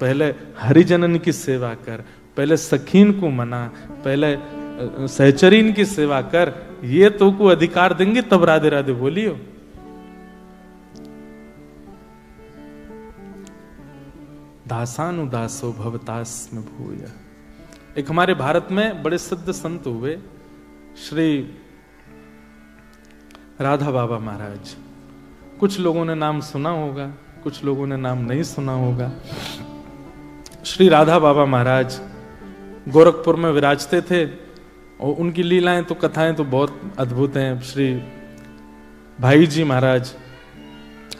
पहले हरिजनन की सेवा कर, पहले सखीन को मना, पहले सहचरीन की सेवा कर, ये तो को अधिकार देंगे तब राधे राधे बोलियो। दासानुदासो भवतास में भूय। एक हमारे भारत में बड़े सिद्ध संत हुए श्री राधा बाबा महाराज। कुछ लोगों ने नाम सुना होगा, कुछ लोगों ने नाम नहीं सुना होगा। श्री राधा बाबा महाराज गोरखपुर में विराजते थे और उनकी लीलाएं तो कथाएं तो बहुत अद्भुत हैं। श्री भाई जी महाराज,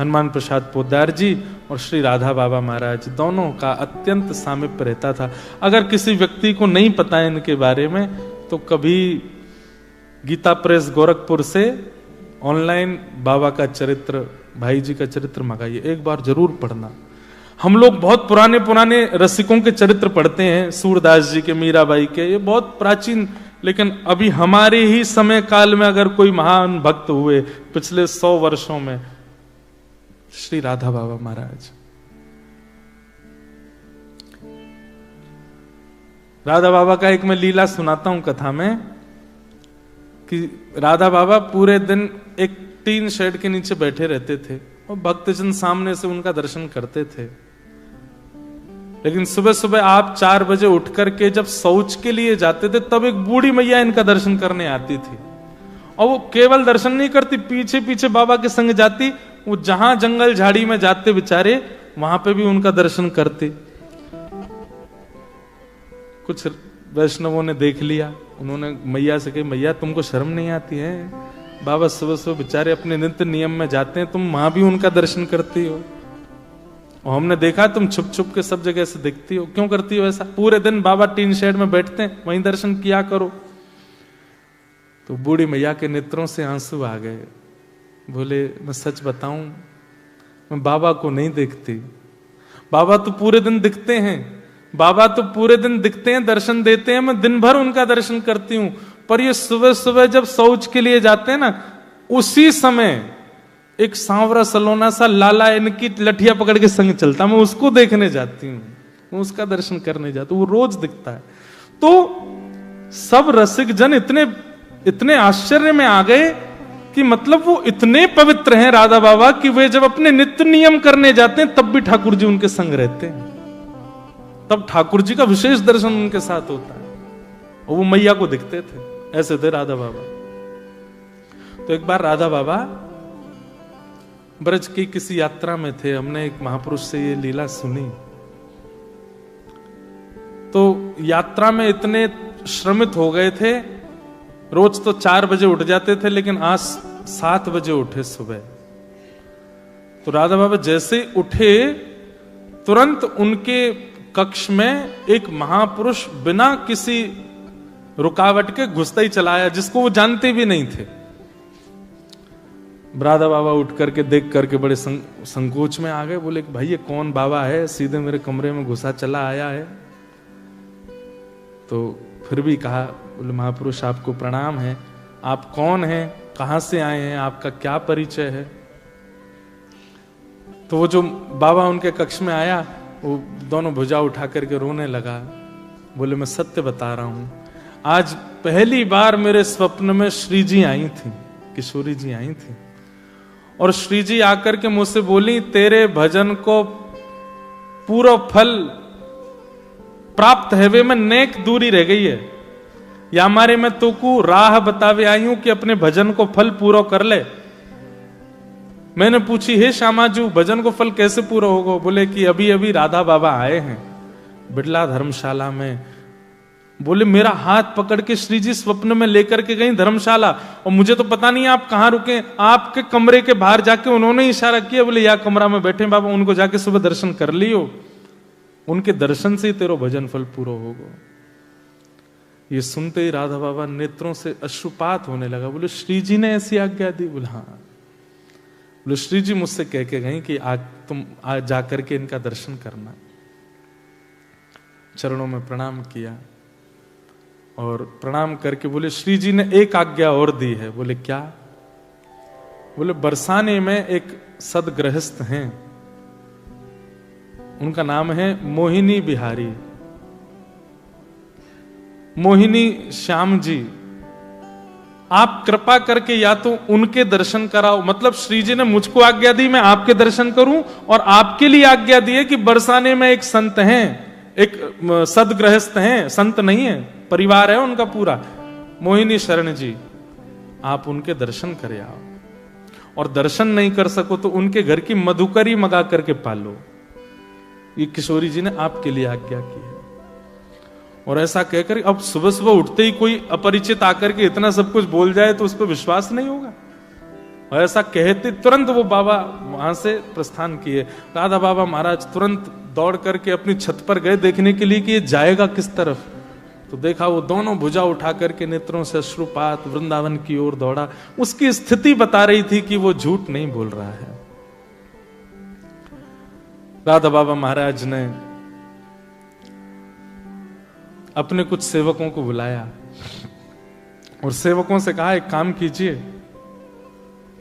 हनुमान प्रसाद पोद्दार जी और श्री राधा बाबा महाराज, दोनों का अत्यंत सामीप्य रहता था। अगर किसी व्यक्ति को नहीं पता है इनके बारे में तो कभी गीता प्रेस गोरखपुर से ऑनलाइन बाबा का चरित्र, भाई जी का चरित्र मंगाइए, एक बार जरूर पढ़ना। हम लोग बहुत पुराने पुराने रसिकों के चरित्र पढ़ते हैं, सूरदास जी के, मीराबाई के, ये बहुत प्राचीन, लेकिन अभी हमारे ही समय काल में अगर कोई महान भक्त हुए पिछले 100 वर्षों में, श्री राधा बाबा महाराज। राधा बाबा का एक मैं लीला सुनाता हूं कथा में कि राधा बाबा पूरे दिन एक टीन शेड के नीचे बैठे रहते थे और भक्तजन सामने से उनका दर्शन करते थे। लेकिन सुबह सुबह आप 4 बजे उठ करके जब शौच के लिए जाते थे तब एक बूढ़ी मैया इनका दर्शन करने आती थी और वो केवल दर्शन नहीं करती, पीछे पीछे बाबा के संग जाती। वो जहां जंगल झाड़ी में जाते बेचारे वहां पे भी उनका दर्शन करते। कुछ वैष्णवों ने देख लिया, उन्होंने मैया से कही, मैया तुमको शर्म नहीं आती है? बाबा सुबह सुबह बेचारे अपने नित्य नियम में जाते हैं, तुम वहां भी उनका दर्शन करती हो और हमने देखा तुम छुप छुप के सब जगह से देखती हो, क्यों करती हो ऐसा? पूरे दिन बाबा टीन शेड में बैठते हैं, वहीं दर्शन किया करो। तो बूढ़ी मैया के नेत्रों से आंसू आ गए। बोले, मैं सच बताऊं, मैं बाबा को नहीं देखती। बाबा तो पूरे दिन दिखते हैं, बाबा तो पूरे दिन दिखते हैं, दर्शन देते हैं, मैं दिन भर उनका दर्शन करती हूं, पर ये सुबह सुबह जब शौच के लिए जाते हैं ना, उसी समय एक सांवरा सलोना सा लाला इनकी लठिया पकड़ के संग चलता, मैं उसको देखने जाती हूँ, मैं उसका दर्शन करने जाती हूँ, वो रोज दिखता है। तो सब रसिक जन इतने आश्चर्य में आ गए कि मतलब वो इतने पवित्र हैं राधा बाबा कि वे जब अपने नित्य नियम करने जाते हैं तब भी ठाकुर जी उनके संग रहते हैं, तब ठाकुर जी का विशेष दर्शन उनके साथ होता है और वो मैया को दिखते थे। ऐसे थे राधा बाबा। तो एक बार राधा बाबा ब्रज की किसी यात्रा में थे, हमने एक महापुरुष से ये लीला सुनी। तो यात्रा में इतने श्रमित हो गए थे, रोज तो 4 बजे उठ जाते थे, लेकिन आज 7 बजे उठे सुबह। तो राधा बाबा जैसे उठे तुरंत उनके कक्ष में एक महापुरुष बिना किसी रुकावट के घुसता ही चला आया, जिसको वो जानते भी नहीं थे। राधा बाबा उठ करके देख करके बड़े संकोच में आ गए। बोले कि भाई ये कौन बाबा है, सीधे मेरे कमरे में घुसा चला आया है। तो फिर भी कहा, बोले महापुरुष आपको प्रणाम है, आप कौन हैं, कहां से आए हैं, आपका क्या परिचय है? तो वो जो बाबा उनके कक्ष में आया वो दोनों भुजा उठा करके रोने लगा। बोले मैं सत्य बता रहा हूं, आज पहली बार मेरे स्वप्न में श्री जी आई थी, किशोरी जी आई थी, और श्री जी आकर के मुझसे बोली तेरे भजन को पूरा फल प्राप्त है, वे में नेक दूरी रह गई है, या हमारे में तो को राह बतावे आई हूं कि अपने भजन को फल पूरा कर ले। मैंने पूछी, हे श्यामाजू भजन को फल कैसे पूरा होगा? बोले कि अभी अभी राधा बाबा आए हैं बिड़ला धर्मशाला में। बोले मेरा हाथ पकड़ के श्री जी स्वप्न में लेकर के गई धर्मशाला, और मुझे तो पता नहीं आप कहां रुके, आपके कमरे के बाहर जाके उन्होंने इशारा किया, बोले या कमरा में बैठे बाबा, उनको जाके सुबह दर्शन कर लियो, उनके दर्शन से ही तेरा भजन फल पूरा होगा। ये सुनते ही राधा बाबा नेत्रों से अश्रुपात होने लगा। बोले श्री जी ने ऐसी आज्ञा दी? बोले हाँ। बोले श्री जी मुझसे कह के गई कि आज तुम आज जाकर के इनका दर्शन करना। चरणों में प्रणाम किया और प्रणाम करके बोले श्री जी ने एक आज्ञा और दी है। बोले क्या? बोले बरसाने में एक सदगृहस्थ हैं, उनका नाम है मोहिनी बिहारी, मोहिनी श्याम जी। आप कृपा करके या तो उनके दर्शन कराओ, मतलब श्री जी ने मुझको आज्ञा दी मैं आपके दर्शन करूं, और आपके लिए आज्ञा दी है कि बरसाने में एक संत हैं, एक सदगृहस्थ हैं, संत नहीं है, परिवार है उनका पूरा, मोहिनी शरण जी, आप उनके दर्शन करे आओ। और दर्शन नहीं कर सको तो उनके घर की मधुकरी मंगा करके पालो। ये किशोरी जी ने आपके लिए आज्ञा की है। और ऐसा कहकर अब सुबह सुबह उठते ही कोई अपरिचित आकर के इतना सब कुछ बोल जाए तो उस पर विश्वास नहीं होगा। और ऐसा कहते तुरंत वो बाबा वहां से प्रस्थान किए। राधा बाबा महाराज तुरंत दौड़ करके अपनी छत पर गए देखने के लिए कि ये जाएगा किस तरफ। तो देखा वो दोनों भुजा उठा करके नेत्रों से अश्रुपात वृंदावन की ओर दौड़ा। उसकी स्थिति बता रही थी कि वो झूठ नहीं बोल रहा है। राधा बाबा महाराज ने अपने कुछ सेवकों को बुलाया और सेवकों से कहा एक काम कीजिए,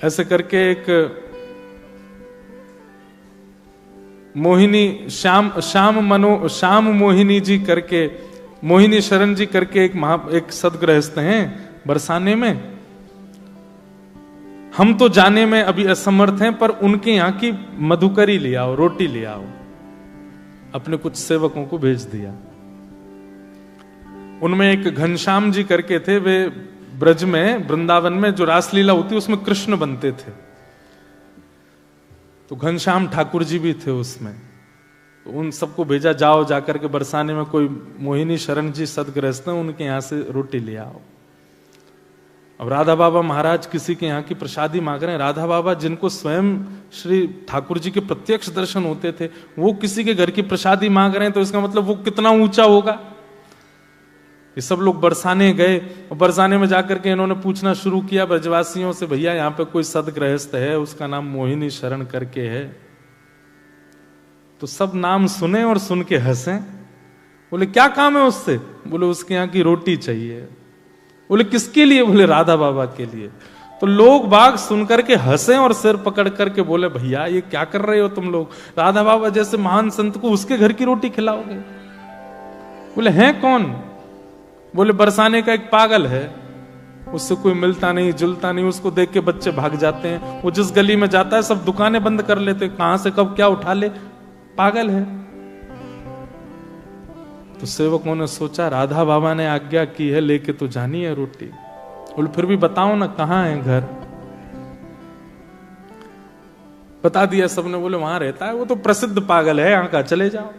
ऐसे करके एक मोहिनी श्याम मोहिनी जी करके, मोहिनी शरण जी करके एक सदगृहस्थ हैं बरसाने में। हम तो जाने में अभी असमर्थ हैं, पर उनके यहां की मधुकरी ले आओ, रोटी ले आओ। अपने कुछ सेवकों को भेज दिया। उनमें एक घनश्याम जी करके थे, वे ब्रज में वृंदावन में जो रासलीला होती है उसमें कृष्ण बनते थे। तो घनश्याम ठाकुर जी भी थे उसमें। तो उन सबको भेजा, जाओ जाकर के बरसाने में कोई मोहिनी शरण जी सदगृहस्थ हैं, उनके यहां से रोटी ले आओ। अब राधा बाबा महाराज किसी के यहाँ की प्रसादी मांग रहे हैं। राधा बाबा जिनको स्वयं श्री ठाकुर जी के प्रत्यक्ष दर्शन होते थे, वो किसी के घर की प्रसादी मांग रहे हैं, तो इसका मतलब वो कितना ऊंचा होगा। ये सब लोग बरसाने गए और बरसाने में जाकर के इन्होंने पूछना शुरू किया ब्रजवासियों से, भैया यहाँ पे कोई सदगृहस्थ है, उसका नाम मोहिनी शरण करके है। तो सब नाम सुने और सुन के हंसे। बोले क्या काम है उससे? बोले उसके यहाँ की रोटी चाहिए। बोले किसके लिए? बोले राधा बाबा के लिए। तो लोग बाग सुनकर के हंसे और सिर पकड़ करके बोले भैया ये क्या कर रहे हो तुम लोग? राधा बाबा जैसे महान संत को उसके घर की रोटी खिलाओगे? बोले हैं कौन? बोले बरसाने का एक पागल है, उससे कोई मिलता नहीं जुलता नहीं, उसको देख के बच्चे भाग जाते हैं, वो जिस गली में जाता है सब दुकानें बंद कर लेते, कहां से कब क्या उठा ले, पागल है। तो सेवकों ने सोचा राधा बाबा ने आज्ञा की है, लेके तो जानी है रोटी। बोले फिर भी बताओ ना कहां है घर। बता दिया सबने। बोले वहां रहता है, वो तो प्रसिद्ध पागल है, यहां का, चले जाओ।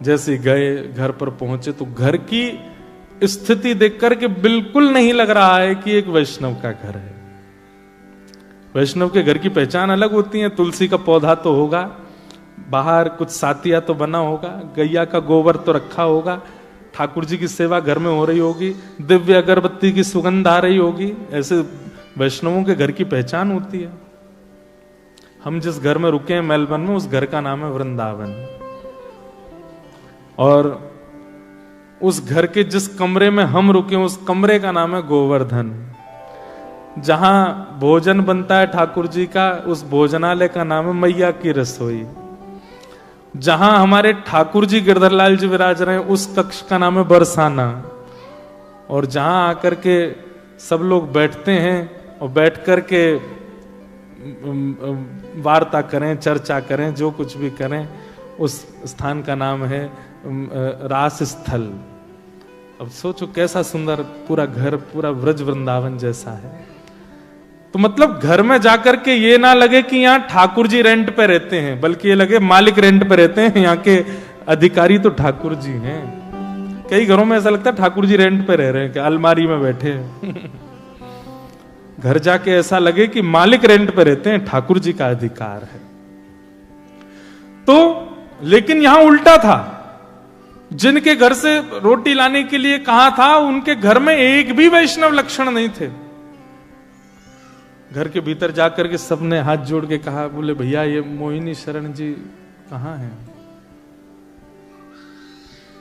जैसे गए घर पर पहुंचे तो घर की स्थिति देख करके बिल्कुल नहीं लग रहा है कि एक वैष्णव का घर है। वैष्णव के घर की पहचान अलग होती है। तुलसी का पौधा तो होगा, बाहर कुछ सातिया तो बना होगा, गैया का गोबर तो रखा होगा, ठाकुर जी की सेवा घर में हो रही होगी, दिव्य अगरबत्ती की सुगंध आ रही होगी। ऐसे वैष्णवों के घर की पहचान होती है। हम जिस घर में रुके हैं मेलबर्न में, उस घर का नाम है वृंदावन। और उस घर के जिस कमरे में हम रुके उस कमरे का नाम है गोवर्धन। जहां भोजन बनता है ठाकुर जी का, उस भोजनालय का नाम है मैया की रसोई। जहां हमारे ठाकुर जी गिरधरलाल जी विराज रहे हैं उस कक्ष का नाम है बरसाना। और जहां आकर के सब लोग बैठते हैं और बैठ कर के वार्ता करें, चर्चा करें, जो कुछ भी करें, उस स्थान का नाम है रास स्थल। अब सोचो कैसा सुंदर पूरा घर, पूरा व्रज वृंदावन जैसा है। तो मतलब घर में जाकर के ये ना लगे कि यहाँ ठाकुर जी रेंट पे रहते हैं, बल्कि ये लगे मालिक रेंट पे रहते हैं, यहाँ के अधिकारी तो ठाकुर जी हैं। कई घरों में ऐसा लगता है ठाकुर जी रेंट पे रह रहे हैं, कि अलमारी में बैठे हैं। घर जाके ऐसा लगे कि मालिक रेंट पे रहते हैं, ठाकुर जी का अधिकार है। तो लेकिन यहां उल्टा था। जिनके घर से रोटी लाने के लिए कहा था, उनके घर में एक भी वैष्णव लक्षण नहीं थे। घर के भीतर जाकर के सबने हाथ जोड़ के कहा, बोले भैया ये मोहिनी शरण जी कहां हैं?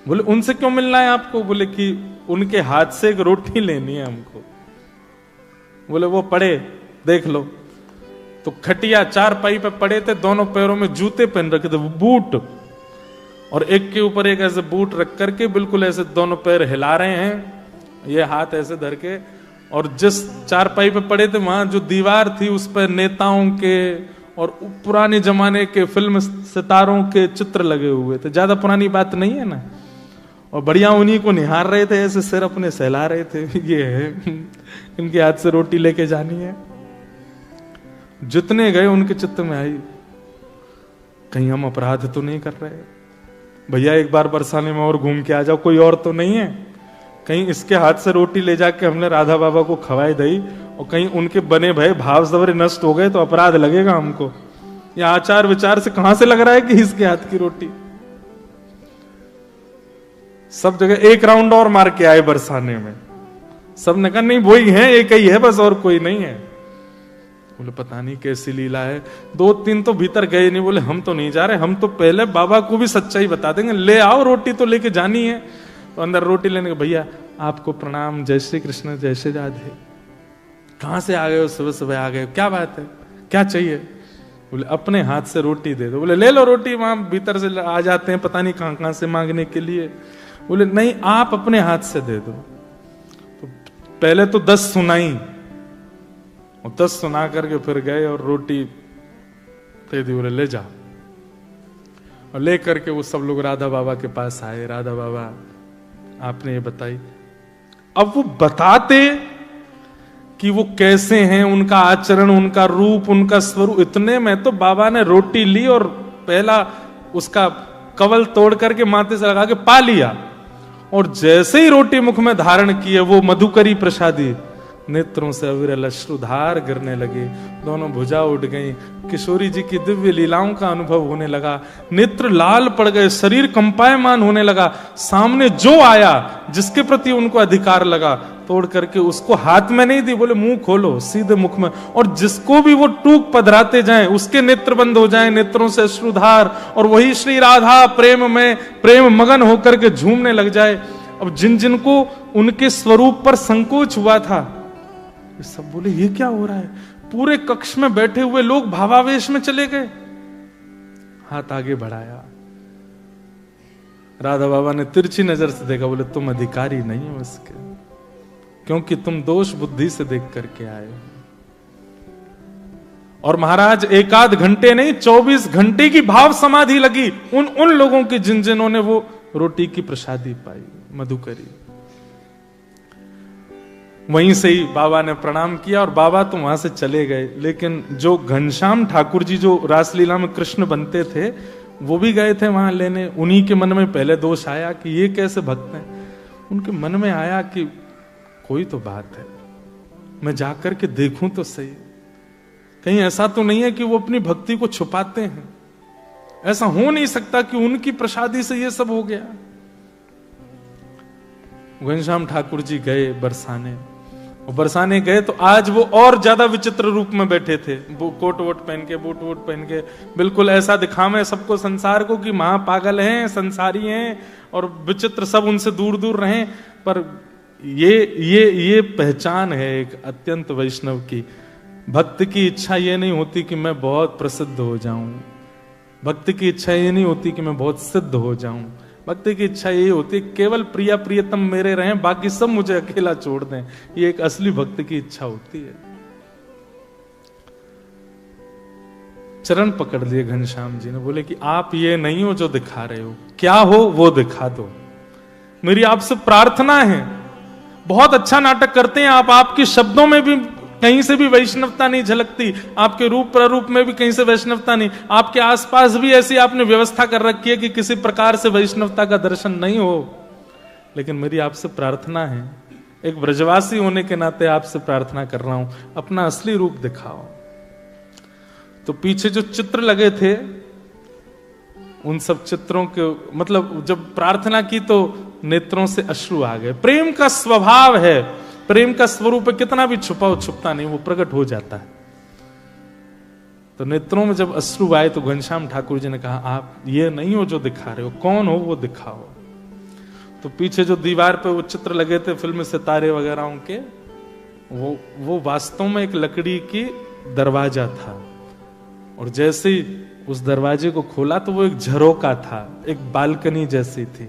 बोले उनसे क्यों मिलना है आपको? बोले कि उनके हाथ से एक रोटी लेनी है हमको। बोले वो पड़े देख लो। तो तो खटिया चारपाई पे पड़े थे, दोनों पैरों में जूते पहन रखे थे, बूट, और एक के ऊपर एक ऐसे बूट रख करके बिल्कुल ऐसे दोनों पैर हिला रहे हैं, ये हाथ ऐसे धर के, और जिस चारपाई पे पड़े थे वहां जो दीवार थी उस पर नेताओं के और पुराने जमाने के फिल्म सितारों के चित्र लगे हुए थे। ज्यादा पुरानी बात नहीं है ना। और बढ़िया उन्हीं को निहार रहे थे, ऐसे सिर अपने सहला रहे थे, ये है इनके हाथ से रोटी लेके जानी है। जितने गए उनके चित्त में आई, कहीं हम अपराध तो नहीं कर रहे भैया, एक बार बरसाने में और घूम के आ जाओ, कोई और तो नहीं है, कहीं इसके हाथ से रोटी ले जाके हमने राधा बाबा को खवाई दई और कहीं उनके बने भय भाव सवरे नष्ट हो गए तो अपराध लगेगा हमको। या आचार विचार से कहां से लग रहा है कि इसके हाथ की रोटी। सब जगह एक राउंड और मार के आए बरसाने में, सब ने कहा नहीं वही है, एक ही है बस, और कोई नहीं है। बोले पता नहीं कैसी लीला है। दो तीन तो भीतर गए नहीं, बोले हम तो नहीं जा रहे, हम तो पहले बाबा को भी सच्चाई बता देंगे, ले आओ रोटी तो लेके जानी है। तो अंदर रोटी लेने के, भैया आपको प्रणाम, जय श्री कृष्ण, जय श्री राधे, कहां से आ गए हो, सुबह सुबह आ गए, क्या बात है, क्या चाहिए। बोले अपने हाथ से रोटी दे दो। बोले ले लो रोटी, वहां भीतर से आ जाते हैं पता नहीं कहां कहां से मांगने के लिए। बोले नहीं आप अपने हाथ से दे दो। तो पहले तो 10 सुनाई और 10 सुना करके फिर गए और रोटी दे दी। बोले ले जा। और ले करके वो सब लोग राधा बाबा के पास आए, राधा बाबा आपने ये बताई। अब वो बताते कि वो कैसे हैं, उनका आचरण, उनका रूप, उनका स्वरूप, इतने में तो बाबा ने रोटी ली और पहला उसका कवल तोड़ करके माथे से लगा के पा लिया। और जैसे ही रोटी मुख में धारण किए वो मधुकरी प्रसादी, नेत्रों से अविरल अश्रुधार गिरने लगे, दोनों भुजा उठ गई। किशोरी जी की दिव्य लीलाओं का अनुभव होने लगा, नेत्र लाल पड़ गए, शरीर कंपायमान होने लगा। सामने जो आया जिसके प्रति उनको अधिकार लगा, तोड़ करके उसको हाथ में नहीं दी, बोले मुंह खोलो, सीधे मुख में। और जिसको भी वो टूक पधराते जाएं उसके नेत्र बंद हो जाएं, नेत्रों से अश्रुधार, और वही श्री राधा प्रेम में प्रेम मगन होकर के झूमने लग जाए। अब जिन जिनको उनके स्वरूप पर संकोच हुआ था, सब बोले ये क्या हो रहा है। पूरे कक्ष में बैठे हुए लोग भावावेश में चले गए। हाथ आगे बढ़ाया, राधा बाबा ने तिरछी नजर से देखा, बोले तुम अधिकारी नहीं हो उसके, क्योंकि तुम दोष बुद्धि से देख करके आए हो। और महाराज एक आध घंटे नहीं 24 घंटे की भाव समाधि लगी उन लोगों की जिन्होंने वो रोटी की प्रसादी पाई, मधुकरी। वहीं से ही बाबा ने प्रणाम किया और बाबा तो वहां से चले गए। लेकिन जो घनश्याम ठाकुर जी जो रासलीला में कृष्ण बनते थे, वो भी गए थे वहां लेने। उन्हीं के मन में पहले दोष आया कि ये कैसे भक्त हैं। उनके मन में आया कि कोई तो बात है, मैं जाकर के देखूं तो सही, कहीं ऐसा तो नहीं है कि वो अपनी भक्ति को छुपाते हैं। ऐसा हो नहीं सकता कि उनकी प्रसादी से ये सब हो गया। घनश्याम ठाकुर जी गए बरसाने, और बरसाने गए तो आज वो और ज्यादा विचित्र रूप में बैठे थे। वो कोट वोट पहन के, बूट वोट पहन के, बिल्कुल ऐसा दिखावे सबको संसार को कि महा पागल हैं, संसारी हैं और विचित्र, सब उनसे दूर दूर रहें। पर ये पहचान है एक अत्यंत वैष्णव की। भक्त की इच्छा ये नहीं होती कि मैं बहुत प्रसिद्ध हो जाऊं, भक्त की इच्छा ये नहीं होती कि मैं बहुत सिद्ध हो जाऊं। भक्त की इच्छा ये होती है केवल प्रिया प्रियतम मेरे रहें, बाकी सब मुझे अकेला छोड़ दें। ये एक असली भक्त की इच्छा होती है। चरण पकड़ लिए घनश्याम जी ने, बोले कि आप ये नहीं हो जो दिखा रहे हो, क्या हो वो दिखा दो। मेरी आपसे प्रार्थना है। बहुत अच्छा नाटक करते हैं आप, आपके शब्दों में भी कहीं से भी वैष्णवता नहीं झलकती, आपके रूप प्रारूप में भी कहीं से वैष्णवता नहीं, आपके आसपास भी ऐसी आपने व्यवस्था कर रखी है कि किसी प्रकार से वैष्णवता का दर्शन नहीं हो। लेकिन मेरी आपसे प्रार्थना है, एक ब्रजवासी होने के नाते आपसे प्रार्थना कर रहा हूं, अपना असली रूप दिखाओ। तो पीछे जो चित्र लगे थे, उन सब चित्रों के मतलब जब प्रार्थना की तो नेत्रों से अश्रु आ गए। प्रेम का स्वभाव है, प्रेम का स्वरूप कितना भी छुपाओ छुपता नहीं, वो प्रकट हो जाता है। तो नेत्रों में जब अश्रु आए तो घनश्याम ठाकुर जी ने कहा, आप ये नहीं हो जो दिखा रहे हो, कौन हो वो दिखाओ। तो पीछे जो दीवार पे वो चित्र लगे थे फिल्म सितारे वगैरह के, वो वास्तव में एक लकड़ी की दरवाजा था। और जैसे ही उस दरवाजे को खोला तो वो एक झरोका था, एक बालकनी जैसी थी,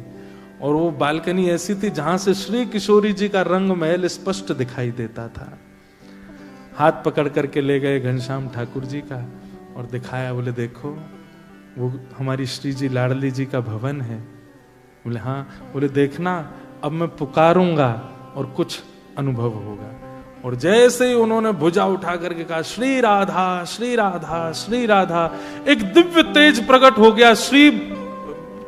और वो बालकनी ऐसी थी जहां से श्री किशोरी जी का रंग महल स्पष्ट दिखाई देता था। हाथ पकड़ करके ले गए घनश्याम ठाकुर जी का और दिखाया, बोले देखो वो हमारी श्री जी लाडली जी का भवन है। बोले हाँ। बोले देखना अब मैं पुकारूंगा और कुछ अनुभव होगा। और जैसे ही उन्होंने भुजा उठा करके कहा श्री राधा श्री राधा श्री राधा, एक दिव्य तेज प्रकट हो गया श्री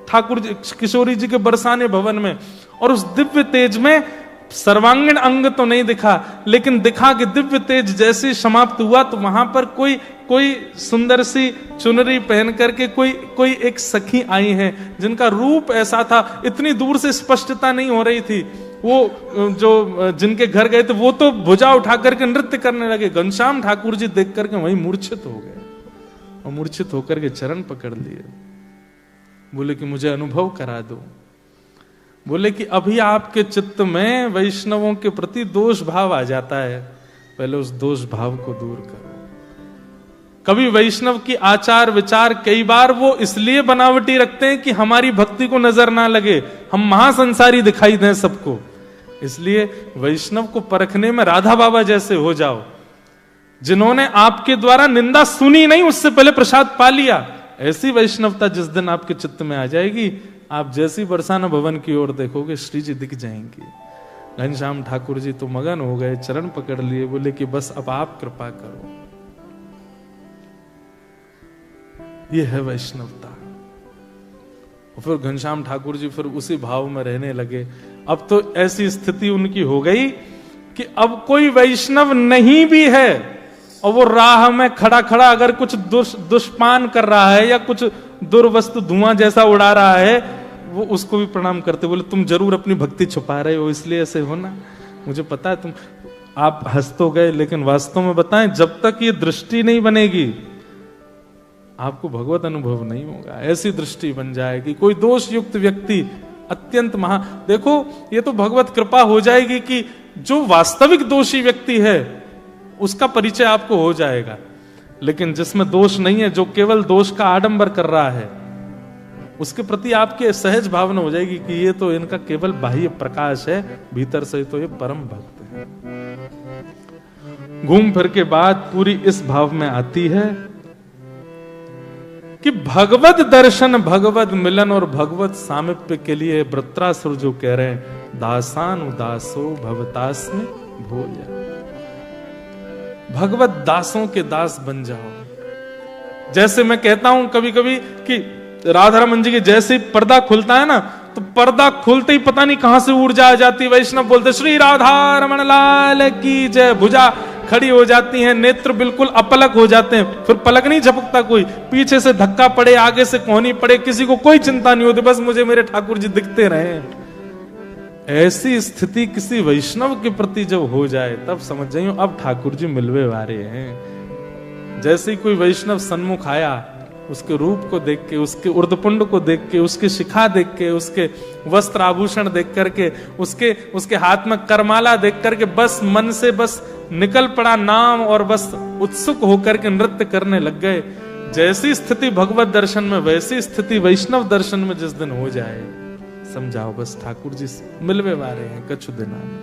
ठाकुर जी किशोरी जी के बरसाने भवन में। और उस दिव्य तेज में सर्वांगीण अंग तो नहीं दिखा, लेकिन दिखा कि दिव्य तेज जैसे समाप्त हुआ तो वहां पर कोई सुंदर सी चुनरी पहन करके कोई एक सखी आई है, जिनका रूप ऐसा था, इतनी दूर से स्पष्टता नहीं हो रही थी। वो जो जिनके घर गए थे वो तो भुजा उठा करके नृत्य करने लगे। घनश्याम ठाकुर जी देख करके वहीं मूर्छित हो गए और मूर्छित होकर के चरण पकड़ लिए। बोले कि मुझे अनुभव करा दो। बोले कि अभी आपके चित्त में वैष्णवों के प्रति दोष भाव आ जाता है, पहले उस दोष भाव को दूर करो। कभी वैष्णव की आचार विचार कई बार वो इसलिए बनावटी रखते हैं कि हमारी भक्ति को नजर ना लगे, हम महासंसारी दिखाई दें सबको। इसलिए वैष्णव को परखने में राधा बाबा जैसे हो जाओ, जिन्होंने आपके द्वारा निंदा सुनी नहीं उससे पहले प्रसाद पा लिया। ऐसी वैष्णवता जिस दिन आपके चित्त में आ जाएगी, आप जैसी बरसाना भवन की ओर देखोगे श्री जी दिख जाएंगी। घनश्याम ठाकुर जी तो मगन हो गए, चरण पकड़ लिए, बोले कि बस अब आप कृपा करो। ये है वैष्णवता। और फिर घनश्याम ठाकुर जी फिर उसी भाव में रहने लगे। अब तो ऐसी स्थिति उनकी हो गई कि अब कोई वैष्णव नहीं भी है और वो राह में खड़ा खड़ा अगर कुछ दुष्पान कर रहा है या कुछ दुर्वस्तु धुआं जैसा उड़ा रहा है, वो उसको भी प्रणाम करते। बोले तुम जरूर अपनी भक्ति छुपा रहे हो, इसलिए ऐसे हो ना, मुझे पता है। तुम आप हंस तो गए, लेकिन वास्तव में बताएं, जब तक ये दृष्टि नहीं बनेगी आपको भगवत अनुभव नहीं होगा। ऐसी दृष्टि बन जाएगी, कोई दोष युक्त व्यक्ति अत्यंत देखो ये तो भगवत कृपा हो जाएगी कि जो वास्तविक दोषी व्यक्ति है उसका परिचय आपको हो जाएगा। लेकिन जिसमें दोष नहीं है, जो केवल दोष का आडंबर कर रहा है, उसके प्रति आपके सहज भावना हो जाएगी कि ये तो इनका केवल बाह्य प्रकाश है, भीतर से तो ये परम भक्त है। घूम फिर के बात पूरी इस भाव में आती है कि भगवत दर्शन, भगवत मिलन और भगवत सामिप्य के लिए वृत्रासुर जो कह रहे हैं, दासान उदासो भवतास्मि भोजा, भगवत दासों के दास बन जाओ। जैसे मैं कहता हूं कभी कभी कि राधा रमन जी के जैसे पर्दा खुलता है ना, तो पर्दा खुलते ही पता नहीं कहां से ऊर्जा आ जाती है। वैष्णव बोलते श्री राधा रमन लाल की जय, भुजा खड़ी हो जाती हैं, नेत्र बिल्कुल अपलक हो जाते हैं, फिर पलक नहीं झपकता कोई, पीछे से धक्का पड़े, आगे से कोहनी पड़े, किसी को कोई चिंता नहीं होती, बस मुझे मेरे ठाकुर जी दिखते रहे। ऐसी स्थिति किसी वैष्णव के प्रति जब हो जाए, तब समझ जाइए अब ठाकुर जी मिलवे वाले हैं। जैसे ही कोई वैष्णव सन्मुख आया, उसके रूप को देख के, उसके उर्दपुंड को देख के, उसके शिखा देख के, उसके वस्त्र आभूषण देख करके, उसके हाथ में करमाला देख करके बस मन से बस निकल पड़ा नाम, और बस उत्सुक होकर के नृत्य करने लग गए। जैसी स्थिति भगवत दर्शन में, वैसी स्थिति वैष्णव दर्शन में जिस दिन हो जाए, समझाओ बस ठाकुर जी मिलवे वाले हैं कछु दिना में।